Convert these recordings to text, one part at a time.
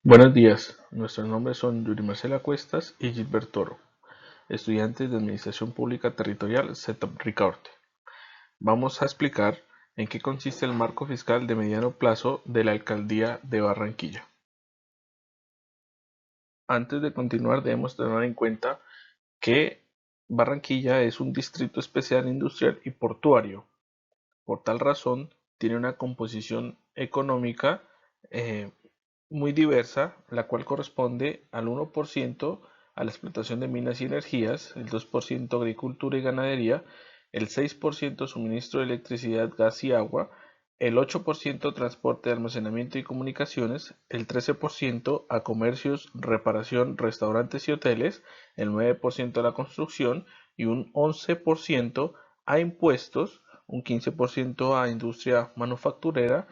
Buenos días, nuestros nombres son Yuri Marcela Cuestas y Gilbert Toro, estudiantes de Administración Pública Territorial CETAP Ricaurte. Vamos a explicar en qué consiste el marco fiscal de mediano plazo de la Alcaldía de Barranquilla. Antes de continuar debemos tener en cuenta que Barranquilla es un distrito especial industrial y portuario. Por tal razón, tiene una composición económica eh, muy diversa, la cual corresponde al 1% a la explotación de minas y energías, el 2% agricultura y ganadería, el 6% suministro de electricidad, gas y agua, el 8% transporte, almacenamiento y comunicaciones, el 13% a comercios, reparación, restaurantes y hoteles, el 9% a la construcción y un 11% a impuestos, un 15% a industria manufacturera,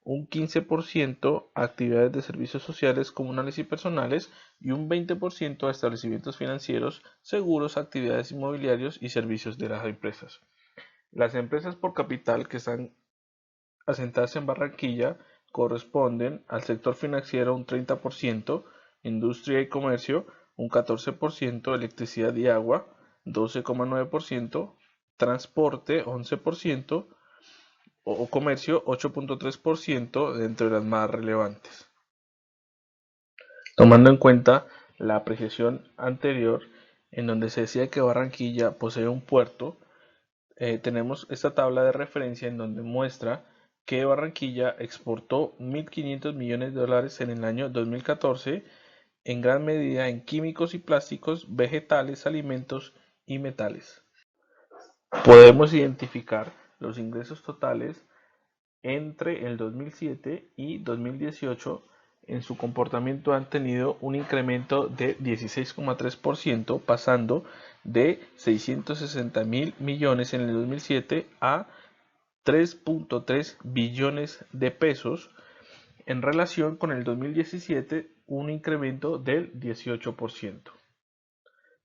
un 15% a actividades de servicios sociales, comunales y personales y un 20% a establecimientos financieros, seguros, actividades inmobiliarios y servicios de las empresas. Las empresas por capital que están asentadas en Barranquilla corresponden al sector financiero un 30%, industria y comercio un 14%, electricidad y agua 12,9%, transporte 11%, o comercio 8,3% dentro de las más relevantes. Tomando en cuenta la apreciación anterior, en donde se decía que Barranquilla posee un puerto, tenemos esta tabla de referencia en donde muestra que Barranquilla exportó 1.500 millones de dólares en el año 2014, en gran medida en químicos y plásticos, vegetales, alimentos y metales. Podemos identificar los ingresos totales entre el 2007 y 2018. En su comportamiento han tenido un incremento de 16,3%, pasando de 660 mil millones en el 2007 a 3,3 billones de pesos, en relación con el 2017, un incremento del 18%.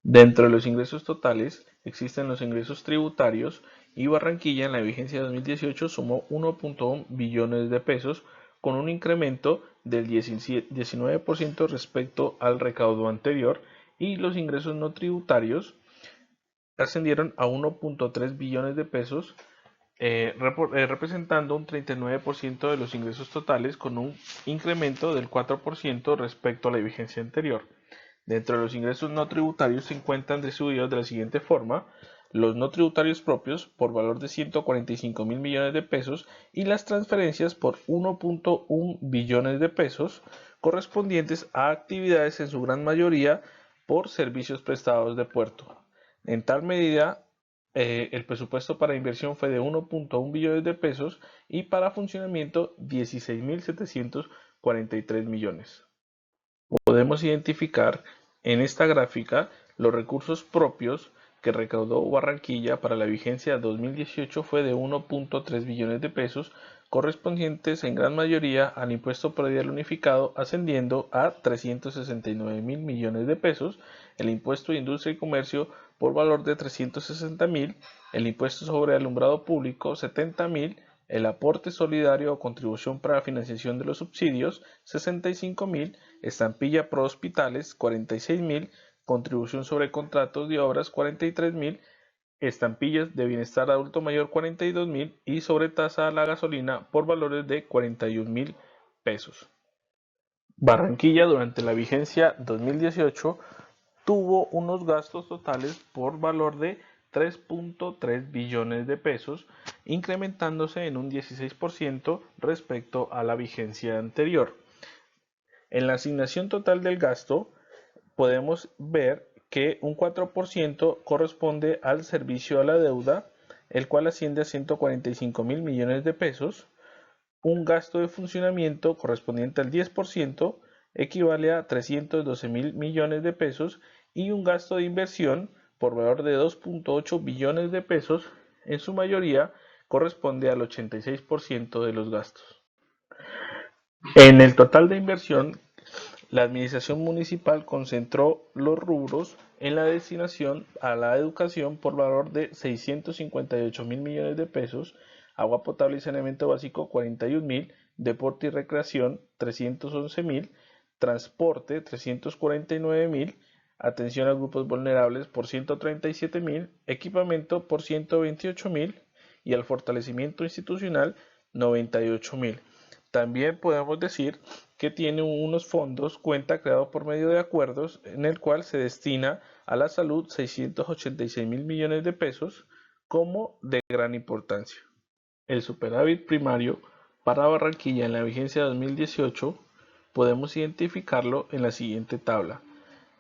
Dentro de los ingresos totales existen los ingresos tributarios, y Barranquilla en la vigencia de 2018 sumó 1,1 billones de pesos, con un incremento del 19% respecto al recaudo anterior, y los ingresos no tributarios ascendieron a 1,3 billones de pesos, representando un 39% de los ingresos totales, con un incremento del 4% respecto a la vigencia anterior. Dentro de los ingresos no tributarios se encuentran distribuidos de la siguiente forma: los no tributarios propios por valor de 145 mil millones de pesos y las transferencias por 1,1 billones de pesos, correspondientes a actividades en su gran mayoría por servicios prestados de puerto. En tal medida, el presupuesto para inversión fue de 1,1 billones de pesos y para funcionamiento 16.743 millones. Podemos identificar en esta gráfica los recursos propios que recaudó Barranquilla para la vigencia 2018 fue de 1,3 billones de pesos, correspondientes en gran mayoría al impuesto predial unificado, ascendiendo a 369 mil millones de pesos, el impuesto de industria y comercio por valor de 360 mil, el impuesto sobre alumbrado público 70 mil, el aporte solidario o contribución para la financiación de los subsidios 65 mil, estampilla pro hospitales 46 mil, contribución sobre contratos de obras 43 mil, estampillas de bienestar adulto mayor 42 mil y sobre tasa a la gasolina por valores de 41 mil pesos. Barranquilla durante la vigencia 2018 tuvo unos gastos totales por valor de 3,3 billones de pesos, incrementándose en un 16% respecto a la vigencia anterior. En la asignación total del gasto podemos ver que un 4% corresponde al servicio a la deuda, el cual asciende a 145 mil millones de pesos. Un gasto de funcionamiento correspondiente al 10% equivale a 312 mil millones de pesos, y un gasto de inversión por valor de 2,8 billones de pesos, en su mayoría corresponde al 86% de los gastos. En el total de inversión, la administración municipal concentró los rubros en la destinación a la educación por valor de 658 mil millones de pesos, agua potable y saneamiento básico 41 mil, deporte y recreación 311 mil, transporte 349.000, atención a grupos vulnerables por 137.000, equipamiento por 128.000 y al fortalecimiento institucional 98.000. También podemos decir que tiene unos fondos, cuenta creado por medio de acuerdos, en el cual se destina a la salud 686.000 millones de pesos como de gran importancia. El superávit primario para Barranquilla en la vigencia 2018 podemos identificarlo en la siguiente tabla,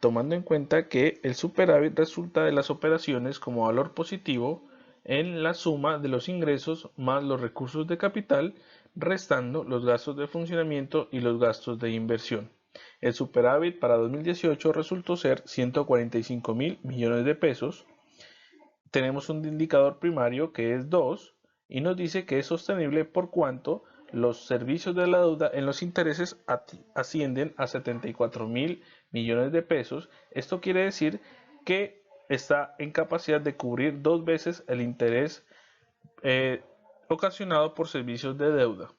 tomando en cuenta que el superávit resulta de las operaciones como valor positivo en la suma de los ingresos más los recursos de capital, restando los gastos de funcionamiento y los gastos de inversión. El superávit para 2018 resultó ser 145.000 millones de pesos. Tenemos un indicador primario que es 2 y nos dice que es sostenible por cuanto los servicios de la deuda en los intereses ascienden a 74.000 millones de pesos. Esto quiere decir que está en capacidad de cubrir 2 veces el interés ocasionado por servicios de deuda.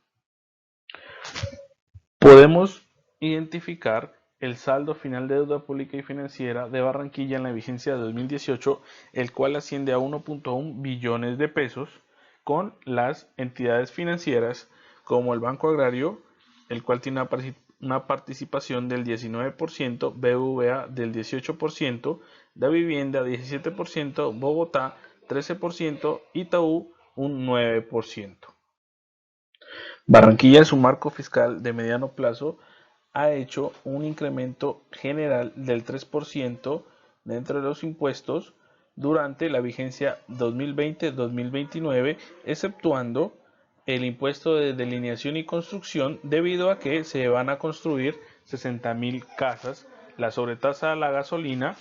Podemos identificar el saldo final de deuda pública y financiera de Barranquilla en la vigencia de 2018, el cual asciende a 1.1 billones de pesos, con las entidades financieras como el Banco Agrario, el cual tiene una participación del 19%, BBVA del 18%, Da Vivienda 17%, Bogotá 13%, Itaú un 9%. Barranquilla en su marco fiscal de mediano plazo ha hecho un incremento general del 3% dentro de los impuestos durante la vigencia 2020-2029, exceptuando el impuesto de delineación y construcción, debido a que se van a construir 60.000 casas, la sobretasa a la gasolina,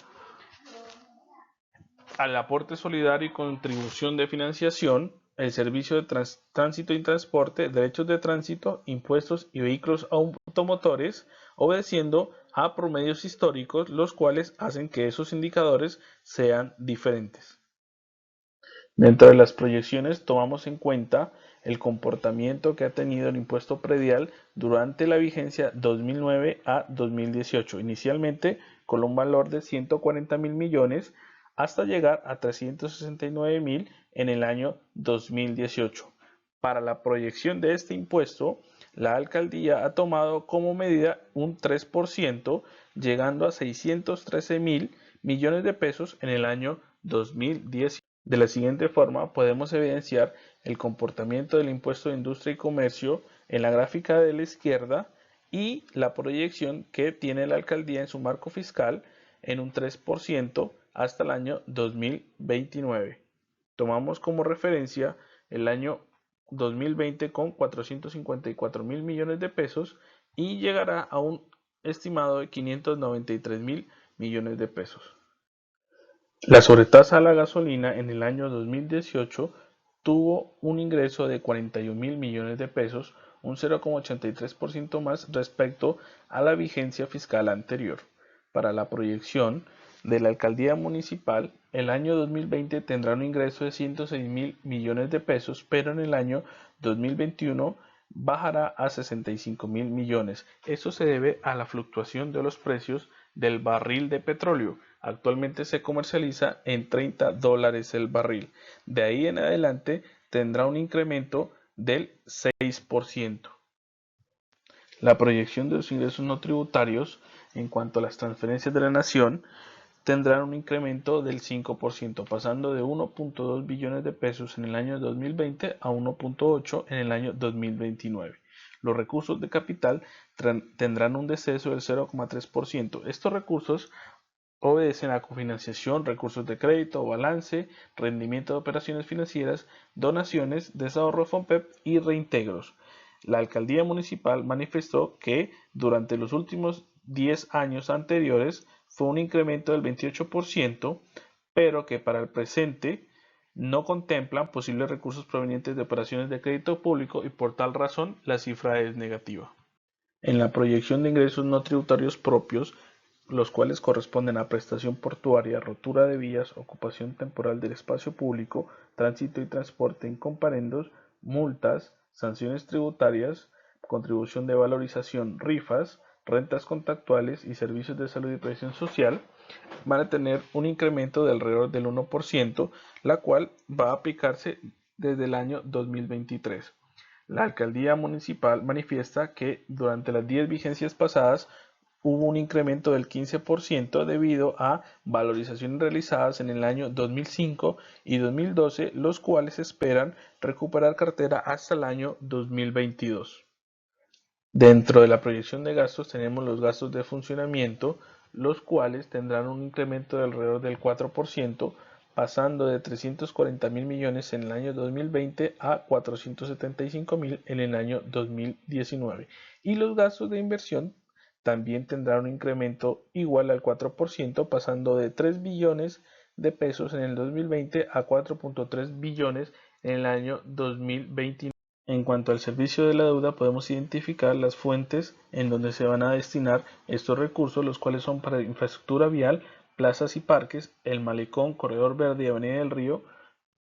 al aporte solidario y contribución de financiación, el servicio de tránsito y transporte, derechos de tránsito, impuestos y vehículos automotores, obedeciendo a promedios históricos, los cuales hacen que esos indicadores sean diferentes. Dentro de las proyecciones tomamos en cuenta el comportamiento que ha tenido el impuesto predial durante la vigencia 2009 a 2018, inicialmente con un valor de 140.000 millones hasta llegar a 369.000 en el año 2018. Para la proyección de este impuesto, la alcaldía ha tomado como medida un 3%, llegando a 613.000 millones de pesos en el año 2018. De la siguiente forma podemos evidenciar el comportamiento del impuesto de industria y comercio en la gráfica de la izquierda y la proyección que tiene la alcaldía en su marco fiscal en un 3% hasta el año 2029. Tomamos como referencia el año 2020 con 454.000 millones de pesos y llegará a un estimado de 593.000 millones de pesos. La sobretasa a la gasolina en el año 2018 tuvo un ingreso de 41.000 millones de pesos, un 0,83% más respecto a la vigencia fiscal anterior. Para la proyección de la alcaldía municipal, el año 2020 tendrá un ingreso de 106.000 millones de pesos, pero en el año 2021 bajará a 65.000 millones. Esto se debe a la fluctuación de los precios del barril de petróleo. Actualmente se comercializa en $30 el barril. De ahí en adelante tendrá un incremento del 6%. La proyección de los ingresos no tributarios en cuanto a las transferencias de la nación tendrán un incremento del 5%, pasando de 1.2 billones de pesos en el año 2020 a 1.8 en el año 2029. Los recursos de capital tendrán un descenso del 0,3%. Estos recursos obedecen a cofinanciación, recursos de crédito, balance, rendimiento de operaciones financieras, donaciones, desahorro FOMPEP y reintegros. La alcaldía municipal manifestó que durante los últimos 10 años anteriores fue un incremento del 28%, pero que para el presente no contemplan posibles recursos provenientes de operaciones de crédito público y por tal razón la cifra es negativa. En la proyección de ingresos no tributarios propios, los cuales corresponden a prestación portuaria, rotura de vías, ocupación temporal del espacio público, tránsito y transporte en comparendos, multas, sanciones tributarias, contribución de valorización, rifas, rentas contractuales y servicios de salud y previsión social van a tener un incremento de alrededor del 1%, la cual va a aplicarse desde el año 2023. La alcaldía municipal manifiesta que durante las 10 vigencias pasadas hubo un incremento del 15% debido a valorizaciones realizadas en el año 2005 y 2012, los cuales esperan recuperar cartera hasta el año 2022. Dentro de la proyección de gastos tenemos los gastos de funcionamiento, los cuales tendrán un incremento de alrededor del 4%, pasando de 340.000 millones en el año 2020 a 475.000 en el año 2019. Y los gastos de inversión también tendrán un incremento igual al 4%, pasando de 3 billones de pesos en el 2020 a 4.3 billones en el año 2029. En cuanto al servicio de la deuda, podemos identificar las fuentes en donde se van a destinar estos recursos, los cuales son para infraestructura vial, plazas y parques, el malecón, corredor verde y avenida del río,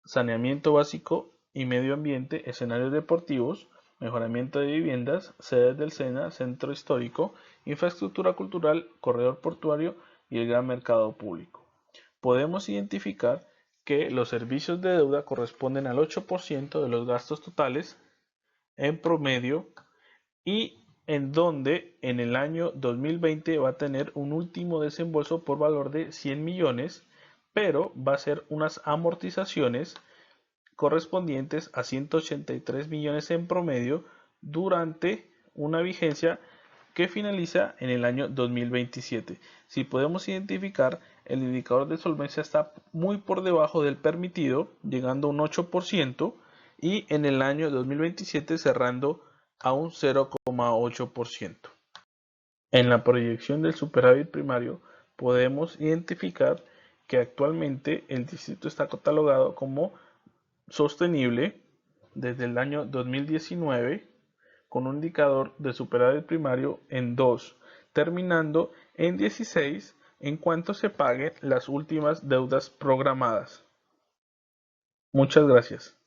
saneamiento básico y medio ambiente, escenarios deportivos, mejoramiento de viviendas, sedes del SENA, centro histórico, infraestructura cultural, corredor portuario y el gran mercado público. Podemos identificar que los servicios de deuda corresponden al 8% de los gastos totales en promedio y en donde en el año 2020 va a tener un último desembolso por valor de 100 millones, pero va a ser unas amortizaciones correspondientes a 183 millones en promedio durante una vigencia que finaliza en el año 2027. Si podemos identificar, el indicador de solvencia está muy por debajo del permitido, llegando a un 8%, y en el año 2027 cerrando a un 0,8%. En la proyección del superávit primario podemos identificar que actualmente el distrito está catalogado como sostenible desde el año 2019 con un indicador de superávit primario en 2, terminando en 16 en cuanto se paguen las últimas deudas programadas. Muchas gracias.